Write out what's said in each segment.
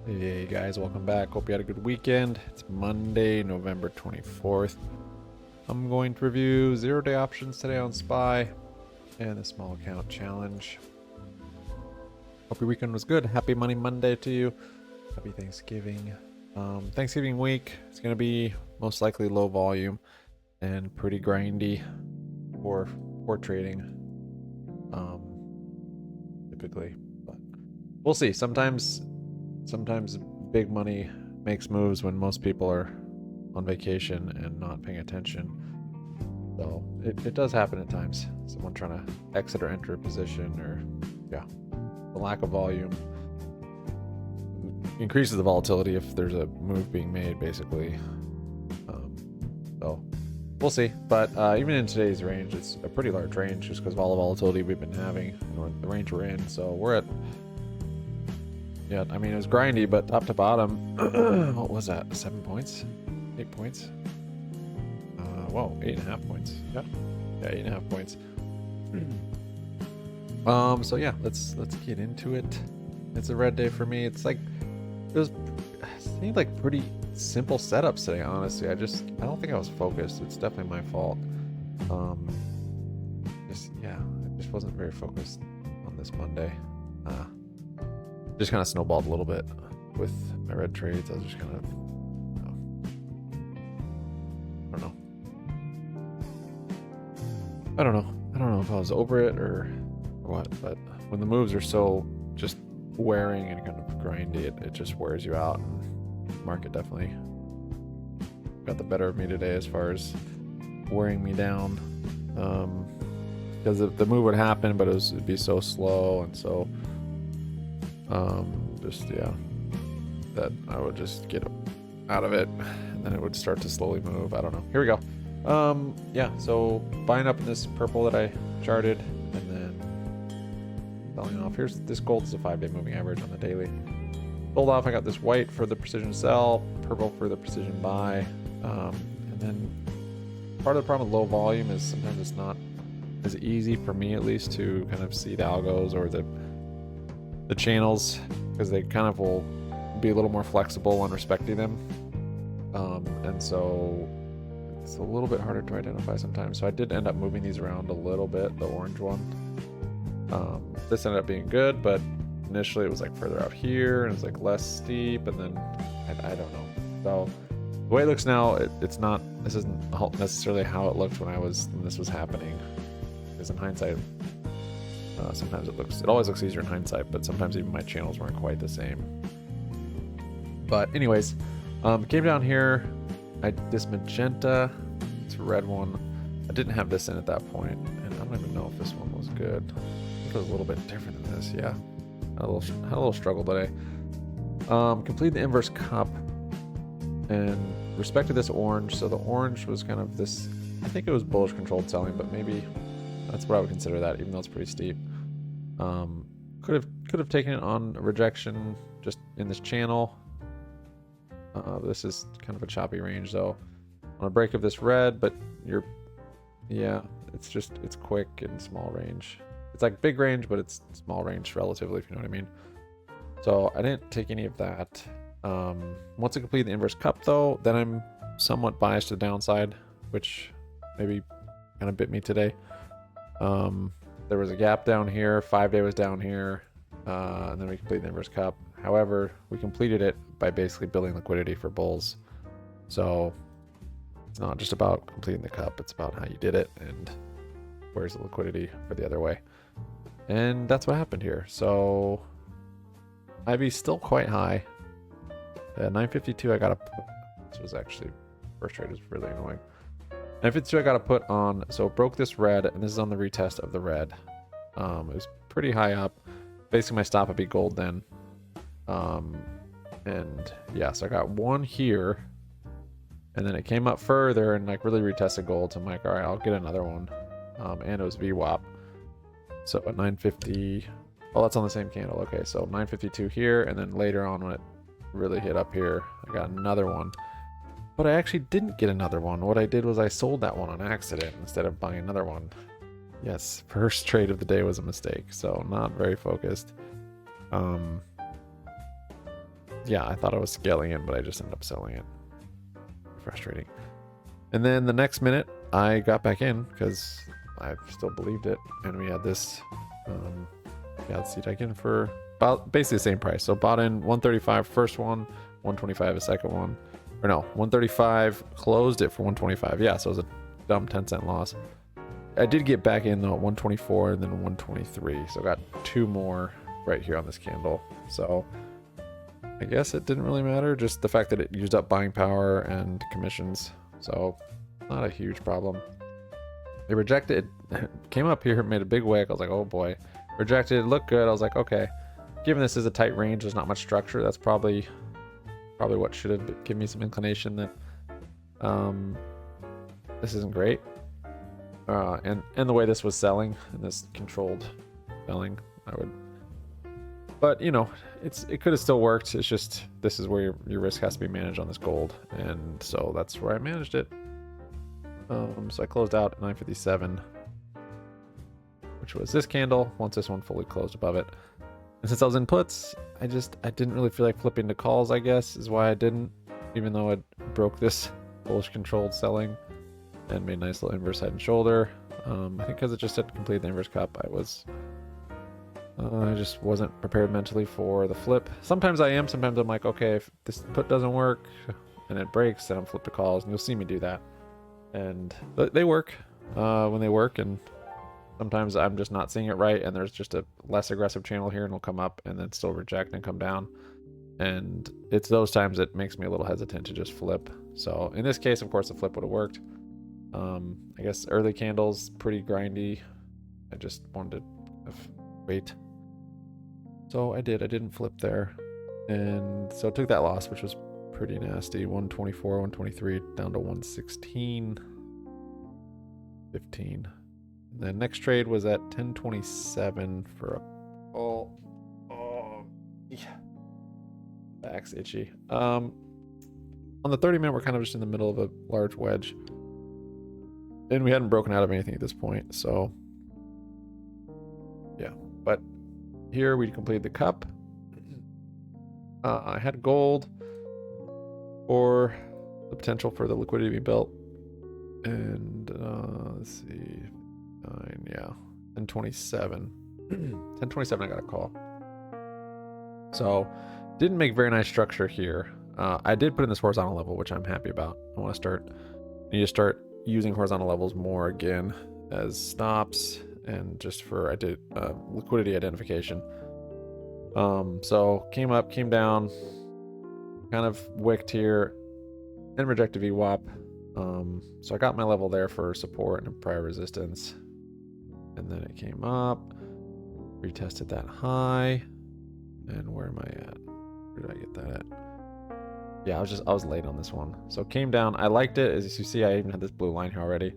Hey guys, welcome back. Hope you had a good weekend. It's Monday, November 24th. I'm going to review 0-day options today on SPY and the small account challenge. Hope your weekend was good. Happy Money Monday to you. Happy Thanksgiving. Thanksgiving week, it's going to be most likely low volume and pretty grindy for trading, typically. But we'll see. Sometimes big money makes moves when most people are on vacation and not paying attention. So it does happen at times. Someone trying to exit or enter a position, or the lack of volume increases the volatility if there's a move being made, basically. So we'll see. But even in today's range, it's a pretty large range just because of all the volatility we've been having, or the range we're in. So we're at, I mean, it was grindy, but top to bottom, what was that? 7 points? 8 points? Whoa, 8.5 points. Yeah, 8.5 points. So yeah, let's get into it. It's a red day for me. It seemed like pretty simple setups today, honestly. I don't think I was focused. It's definitely my fault. I just wasn't very focused on this Monday. Just kind of snowballed a little bit with my red trades. I was just kind of, I don't know if I was over it or what, but when the moves are so just wearing and kind of grindy, it just wears you out. And the market definitely got the better of me today as far as wearing me down, because the move would happen, but it'd be so slow, and so that I would just get out of it, and then it would start to slowly move. I don't know. Here we go. So buying up in this purple that I charted, and then selling off. Here's this gold is a 5-day moving average on the daily. Sold off. I got this white for the precision sell, purple for the precision buy, and then part of the problem with low volume is sometimes it's not as easy, for me at least, to kind of see the algos or the channels, because they kind of will be a little more flexible on respecting them, and so it's a little bit harder to identify sometimes. So I did end up moving these around a little bit, the orange one. This ended up being good, but initially it was like further out here and it's like less steep, and then I don't know. So the way it looks now, this isn't necessarily how it looked when this was happening, because in hindsight, sometimes it always looks easier in hindsight, but sometimes even my channels weren't quite the same. But anyways, came down here. This magenta, it's a red one. I didn't have this in at that point, and I don't even know if this one was good. It was a little bit different than this. Yeah, had a little struggle today. Completed the inverse cup and respected this orange. So the orange was kind of this, I think it was bullish controlled selling, but maybe that's what I would consider that, even though it's pretty steep. Could have taken it on rejection just in this channel. This is kind of a choppy range though. On a break of this red, but it's quick and small range. It's like big range, but it's small range relatively, if you know what I mean. So I didn't take any of that. Once I complete the inverse cup though, then I'm somewhat biased to the downside, which maybe kind of bit me today. There was a gap down here, 5-day was down here, and then we completed the inverse cup. However, we completed it by basically building liquidity for bulls. So it's not just about completing the cup, it's about how you did it and where's the liquidity for the other way. And that's what happened here. So IV's still quite high. At 952, I got to, this was actually, first trade is really annoying. 952 I got to put on, so it broke this red, and this is on the retest of the red. It was pretty high up. Basically my stop would be gold then. And yeah, so I got one here, and then it came up further and like really retested gold. So I'm like, all right, I'll get another one. And it was VWAP. So at 950, oh, that's on the same candle. Okay, so 952 here, and then later on when it really hit up here, I got another one. But I actually didn't get another one. What I did was I sold that one on accident instead of buying another one. Yes, first trade of the day was a mistake, so not very focused. yeah, I thought I was scaling it, but I just ended up selling it. Frustrating. And then the next minute, I got back in because I still believed it, and we had this. Yeah, let's see, back in for about basically the same price. So bought in 135 first one, 125 a second one, or no, 135, closed it for 125. Yeah, so it was a dumb 10-cent loss. I did get back in though at 124 and then 123, so I got 2 more right here on this candle. So I guess it didn't really matter, just the fact that it used up buying power and commissions. So not a huge problem. It rejected, it came up here, made a big wick. I was like, oh boy. Rejected, looked good. I was like, okay, given this is a tight range, there's not much structure. That's probably what should have given me some inclination that this isn't great. And the way this was selling, and this controlled selling, but you know, it could have still worked. It's just, this is where your risk has to be managed on this gold, and so that's where I managed it. So I closed out at 957, which was this candle, once this one fully closed above it. And since I was in puts, I didn't really feel like flipping to calls, I guess, is why I didn't, even though it broke this bullish controlled selling and made a nice little inverse head and shoulder. I think because it just had completed the inverse cup, I just wasn't prepared mentally for the flip. Sometimes I am, sometimes I'm like, okay, if this put doesn't work and it breaks, then I'm flip to calls, and you'll see me do that. And they work when they work, and sometimes I'm just not seeing it right, and there's just a less aggressive channel here, and it'll come up and then still reject and come down. And it's those times that makes me a little hesitant to just flip. So in this case, of course, the flip would have worked. I guess early candles, pretty grindy. I just wanted to wait. So I didn't flip there. And so I took that loss, which was pretty nasty. 124, 123, down to 116, 15. And then next trade was at 1027 for a call. Oh, yeah. Back's itchy. On the 30-minute, we're kind of just in the middle of a large wedge. And we hadn't broken out of anything at this point, so yeah. But here we completed the cup. I had gold for the potential for the liquidity to be built. And let's see, 1027. 1027, I got a call. So didn't make very nice structure here. I did put in this horizontal level, which I'm happy about. I need to start using horizontal levels more again as stops, and just for liquidity identification. So came up, came down, kind of wicked here, and rejected VWAP. So I got my level there for support and prior resistance, and then it came up, retested that high, and where am I at? Where did I get that at? Yeah, I was late on this one. So came down. I liked it. As you see, I even had this blue line here already.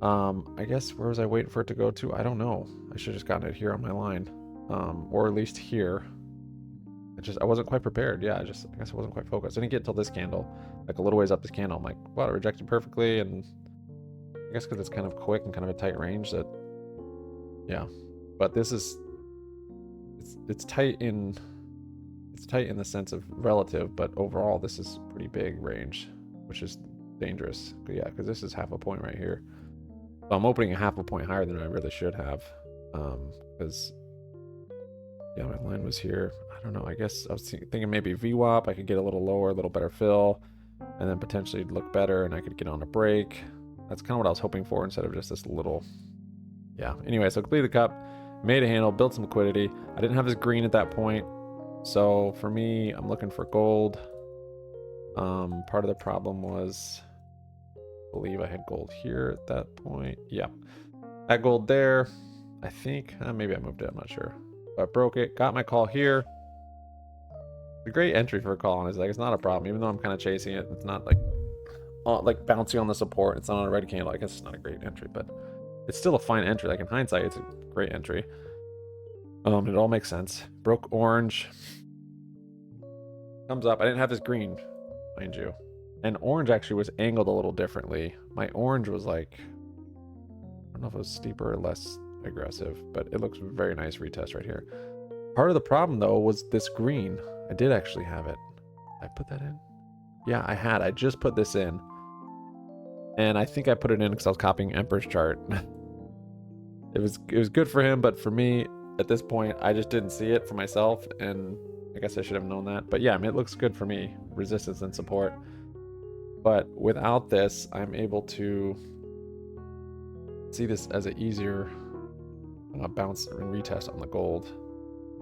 I guess, where was I waiting for it to go to? I don't know. I should have just gotten it here on my line. Or at least here. I wasn't quite prepared. Yeah, I guess I wasn't quite focused. I didn't get till this candle, like a little ways up this candle. I'm like, wow, it rejected perfectly. And I guess because it's kind of quick and kind of a tight range that, yeah. But this is, it's tight in the sense of relative, but overall this is pretty big range, which is dangerous. But yeah, because this is half a point right here. So I'm opening a half a point higher than I really should have, because yeah, my line was here. I don't know, I guess I was thinking maybe VWAP, I could get a little lower, a little better fill, and then potentially look better, and I could get on a break. That's kind of what I was hoping for, instead of just this little, yeah. Anyway, so completed the cup, made a handle, built some liquidity. I didn't have this green at that point, so for me, I'm looking for gold. Part of the problem was, I believe I had gold here at that point. Yeah, that gold there, I think, maybe I moved it, I'm not sure. But broke it, got my call here. A great entry for a call, honestly. Like, it's not a problem, even though I'm kind of chasing it. It's not like bouncing on the support. It's not on a red candle. I guess it's not a great entry, but it's still a fine entry. Like, in hindsight, it's a great entry. It all makes sense. Broke orange. Comes up. I didn't have this green, mind you. And orange actually was angled a little differently. My orange was like, I don't know if it was steeper or less aggressive, but it looks very nice retest right here. Part of the problem though was this green. I did actually have it. I put that in? Yeah, I had. I just put this in. And I think I put it in because I was copying Emperor's chart. It was good for him, but for me, at this point, I just didn't see it for myself, and I guess I should have known that. But yeah, I mean, it looks good for me, resistance and support. But without this, I'm able to see this as an easier bounce and retest on the gold,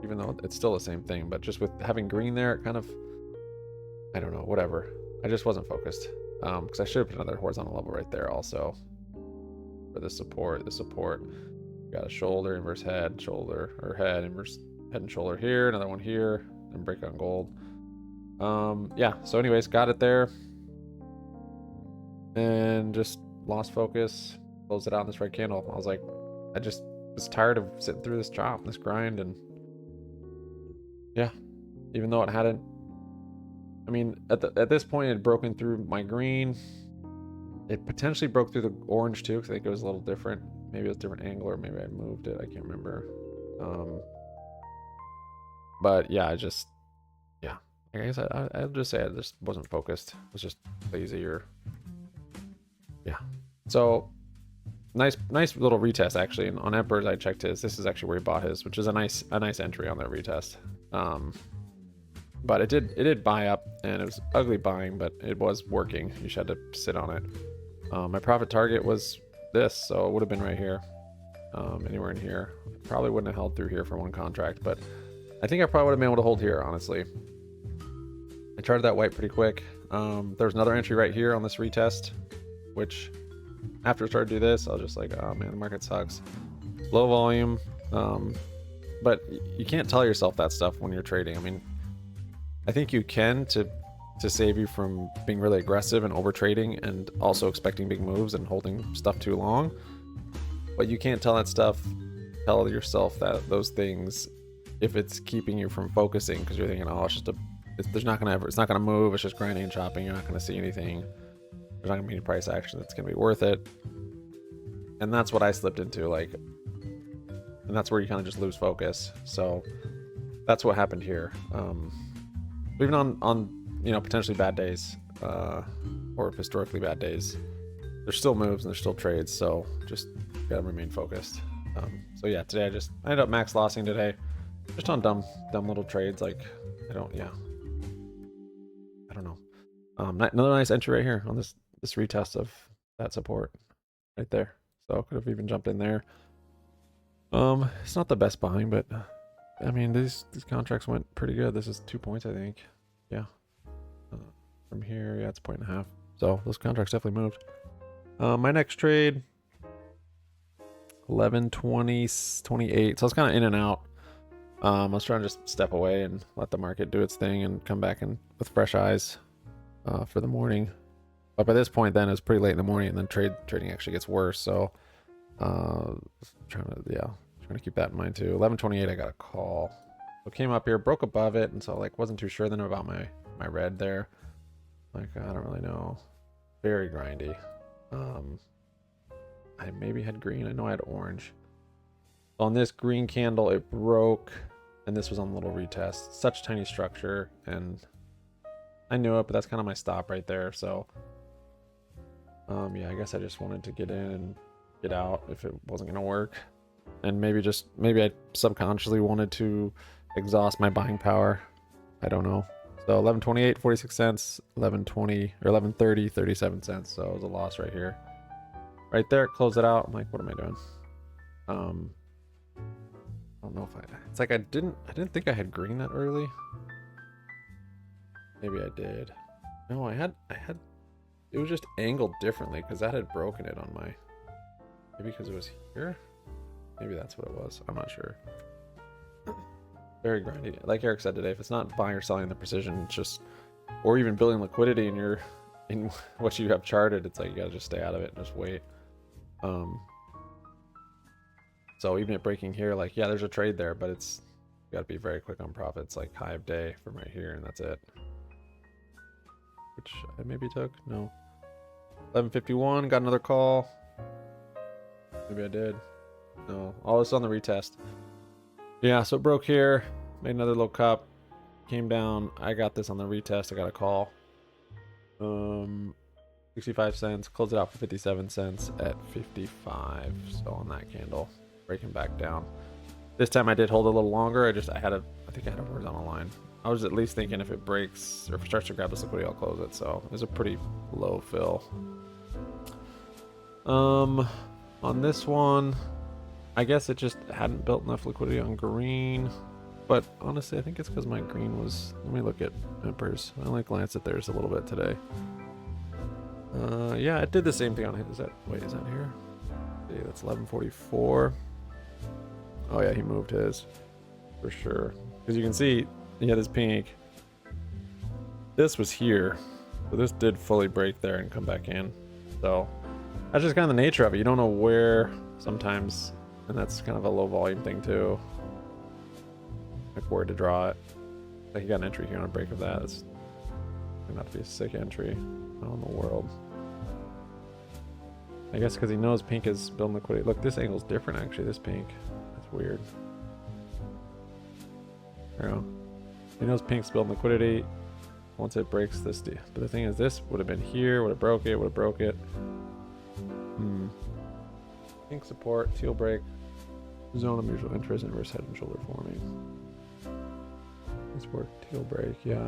even though it's still the same thing. But just with having green there, it kind of, I don't know, whatever. I just wasn't focused because I should have put another horizontal level right there also for the support. The support. Got a shoulder, inverse head, shoulder, or head, inverse head and shoulder here, another one here, and break on gold. Yeah, so anyways, got it there. And just lost focus, closed it out in this red candle. I was like, I just was tired of sitting through this chop, this grind, and yeah, even though it hadn't, I mean, at this point it had broken through my green. It potentially broke through the orange too, because I think it was a little different. Maybe it was a different angle, or maybe I moved it. I can't remember. But yeah, I just, yeah. I guess I'll just say I just wasn't focused. I was just lazy, or yeah. So nice little retest actually. And on Emperor's, I checked his. This is actually where he bought his, which is a nice entry on that retest. But it did buy up, and it was ugly buying, but it was working. You just had to sit on it. My profit target was this, so it would have been right here, anywhere in here. Probably wouldn't have held through here for one contract, but I think I probably would have been able to hold here, honestly. I charted that white pretty quick. There's another entry right here on this retest, which after I started to do this, I was just like, oh man, the market sucks. Low volume, but you can't tell yourself that stuff when you're trading. I mean, I think you can to save you from being really aggressive and over trading and also expecting big moves and holding stuff too long. But you can't tell yourself that those things if it's keeping you from focusing, because you're thinking, oh, it's not gonna move, it's just grinding and chopping, you're not gonna see anything, there's not gonna be any price action that's gonna be worth it. And that's what I slipped into, like, and that's where you kind of just lose focus. So that's what happened here. Even on potentially bad days, or historically bad days, there's still moves and there's still trades, so just gotta remain focused. So yeah, today I ended up max lossing today, just on dumb little trades. Like, I don't know. Another nice entry right here on this retest of that support right there. So could have even jumped in there. It's not the best buying, but I mean, these contracts went pretty good. This is 2 points, I think. Yeah. From here, yeah, it's 1.5 points. So those contracts definitely moved. My next trade, 11, 20, 28. So I was kind of in and out. I was trying to just step away and let the market do its thing and come back in with fresh eyes for the morning. But by this point, then it was pretty late in the morning, and then trading actually gets worse. So trying to keep that in mind too. 11:28, I got a call. So came up here, broke above it, and so like wasn't too sure then about my red there. Like, I don't really know. Very grindy. I maybe had green. I know I had orange. On this green candle, it broke, and this was on the little retest. Such tiny structure, and I knew it, but that's kind of my stop right there. So yeah, I guess I just wanted to get in and get out if it wasn't gonna work. And maybe I subconsciously wanted to exhaust my buying power. I don't know. So 11:28, 46 cents, 11:20 or 11:30, 37 cents. So it was a loss right here. Right there, close it out. I'm like, what am I doing? I don't know if it's like I didn't think I had green that early. Maybe I did. No, I had it was just angled differently because that had broken it on my, maybe because it was here. Maybe that's what it was. I'm not sure. Very grindy. Like Eric said today, if it's not buying or selling the precision, it's just, or even building liquidity in what you have charted, it's like you gotta just stay out of it and just wait. So even at breaking here, like, yeah, there's a trade there, but it's, you gotta be very quick on profits, like high of day from right here, and that's it. Which I maybe took, no. 11:51, got another call. Maybe I did. No, all this on the retest. Yeah, so it broke here, made another low cup, came down. I got this on the retest. I got a call. 65 cents. Closed it out for 57 cents at 55. So on that candle, breaking back down. This time I did hold a little longer. I think I had a horizontal line. I was at least thinking if it breaks or if it starts to grab this liquidity, I'll close it. So it was a pretty low fill. On this one, I guess it just hadn't built enough liquidity on green. But honestly, I think it's because my green was... Let me look at Emperors. I only glanced at theirs a little bit today. Yeah, it did the same thing on his. Wait, is that here? See, that's 1144. Oh yeah, he moved his for sure. Because you can see, he had his pink. This was here, so this did fully break there and come back in. So that's just kind of the nature of it. You don't know where sometimes, and that's kind of a low volume thing too. Like where to draw it. Like you got an entry here on a break of that. It's gonna have to be a sick entry. How in the world? I guess because he knows pink is building liquidity. Look, this angle's different actually. This pink. That's weird. There you go. He knows pink's building liquidity. Once it breaks this, but the thing is, this would have been here. Would have broke it. Would have broke it. Pink support. Teal break. Zone of mutual interest. Inverse head and shoulder forming. Support. Teal break. Yeah.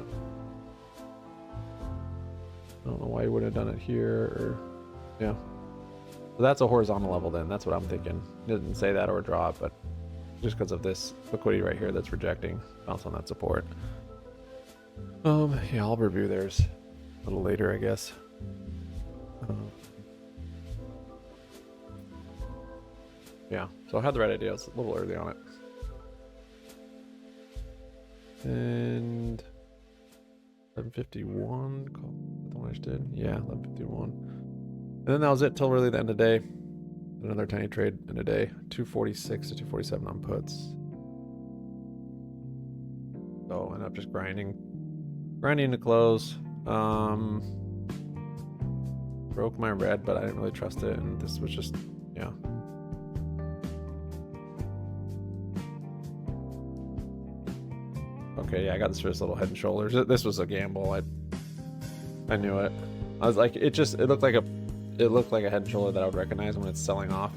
I don't know why you wouldn't have done it here or yeah. So that's a horizontal level then. That's what I'm thinking. Didn't say that or draw it, but just because of this liquidity right here that's rejecting. Bounce on that support. Yeah, I'll review theirs a little later, I guess. Yeah, so I had the right idea. It's a little early on it. And 1151, the one I just did. Yeah, 1151. And then that was it till really the end of the day. Another tiny trade in a day. 246 to 247 on puts. So I ended up just grinding to close. Broke my red, but I didn't really trust it, and this was just, yeah. Okay, yeah, I got this for this little head and shoulders. This was a gamble. I knew it. I was like, it looked like a head and shoulder that I would recognize when it's selling off.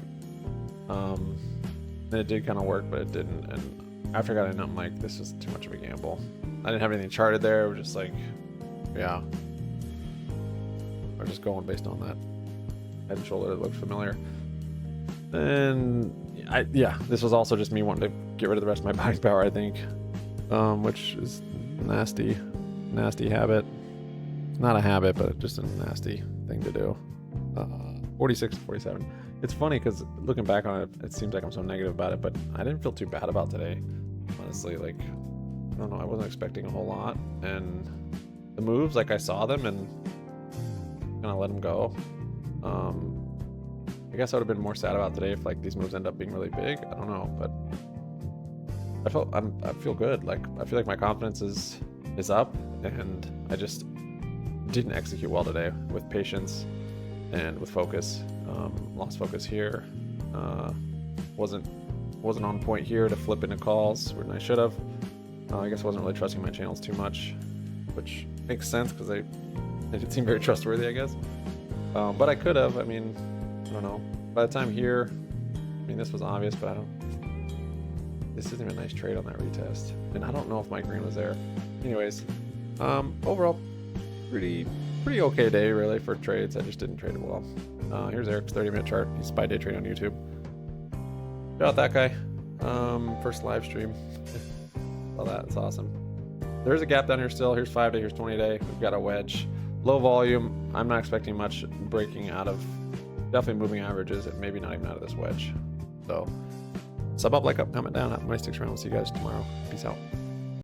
And it did kind of work, but it didn't. And after I got in, I'm like, this is too much of a gamble. I didn't have anything charted there. It was just like, yeah. I'm just going based on that head and shoulder that looked familiar. And yeah, this was also just me wanting to get rid of the rest of my buying power, I think. Which is nasty habit. Not a habit, but just a nasty thing to do. 46 to 47. It's funny because looking back on it, it seems like I'm so negative about it, but I didn't feel too bad about today. Honestly, like, I don't know, I wasn't expecting a whole lot. And the moves, like I saw them and kind of let them go. I guess I would have been more sad about today if like these moves end up being really big. I don't know, but I feel good. Like I feel like my confidence is up, and I just didn't execute well today with patience and with focus. Lost focus here. Wasn't on point here to flip into calls when I should have. I guess I wasn't really trusting my channels too much, which makes sense because they didn't seem very trustworthy, I guess. But I could have. I mean, I don't know. By the time here, I mean, this was obvious, but this isn't even a nice trade on that retest. And I don't know if my green was there. Anyways, overall, pretty okay day, really, for trades. I just didn't trade it well. Here's Eric's 30-minute chart. He's SPY day trade on YouTube. Shout out that guy. First live stream. Saw that. It's awesome. There's a gap down here still. Here's 5 day. Here's 20 day. We've got a wedge. Low volume. I'm not expecting much breaking out of. Definitely moving averages. And maybe not even out of this wedge. So, sub up, like up, comment down. Have a nice 6 round. We'll see you guys tomorrow. Peace out.